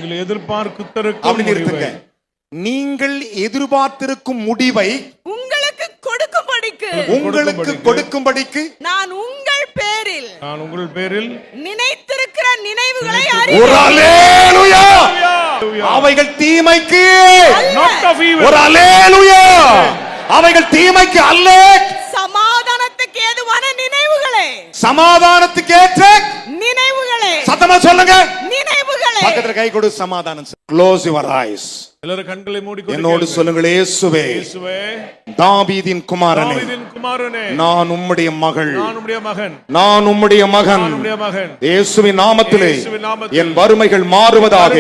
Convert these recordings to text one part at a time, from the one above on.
நீங்கள் எதிர்பார்த்திருக்கும் முடிவை நீங்கள் எதிர்பார்த்திருக்கும் முடிவை உங்களுக்கு கொடுக்கும்படிக்கு நான் உங்கள் பேரில் நினைத்திருக்கிற நினைவுகளை ஒரு அல்லேலூயா. அவைகள் தீமைக்கு ஒரு அல்லேலூயா. அவைகள் தீமைக்கு அல்ல, சமாதானத்துக்கு ஏதுவான நினைவுகளே. சமாதானத்துக்கு ஏற்ற நினைவுகளே. சத்தமா சொல்லுங்க, நினைவுகளே. பக்கத்துல கை கொடு, சமாதானம். Close your eyes. எல்லாரும் கண்களை மூடிக்கொண்டு என்னோடு சொல்லுங்கள், இயேசுவே, தாவீதின் குமாரனே, நான் உம்முடைய மகள், நான் உம்முடைய மகன். இயேசுவின் நாமத்திலே என் வறுமைகள் மாறுவதாக,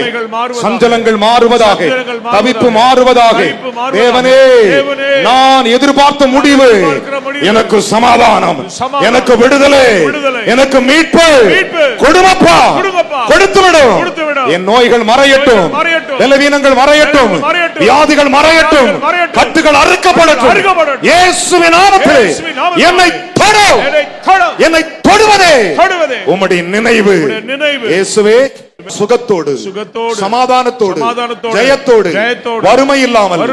சஞ்சலங்கள் மாறுவதாக, தவிப்பு மாறுவதாக. தேவனே, நான் எதிர்பார்த்த முடிவு எனக்கு சமாதானம், எனக்கு விடுதலை, எனக்கு மீட்பு கொடுமப்பா, கொடுத்துவிடும். என் நோய்கள் மறையட்டும், பலவீனங்கள் மறையட்டும், வியாதிகள் மறையட்டும், கட்டுகள் அறுக்கப்படட்டும். இயேசுவின் நாமத்திலே என்னை தொடு, என்னை தொடுவதே உம்முடைய நினைவு. இயேசுவே, சுகத்தோடு, சமாதானத்தோடு, ஜெயத்தோடு, வறுமை இல்லாமல்,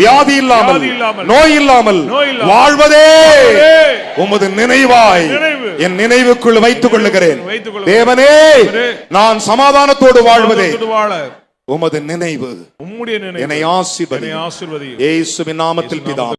வியாதி இல்லாமல், நோய் இல்லாமல் வாழ்வதே உமது நினைவாய் என் நினைவுக்குள் வைத்துக் கொள்ளுகிறேன். தேவனே, நான் சமாதானத்தோடு வாழ்வதே உமது நினைவு. என்னை ஆசீர்வதி. இயேசுவின் நாமத்தில் பிதாவே.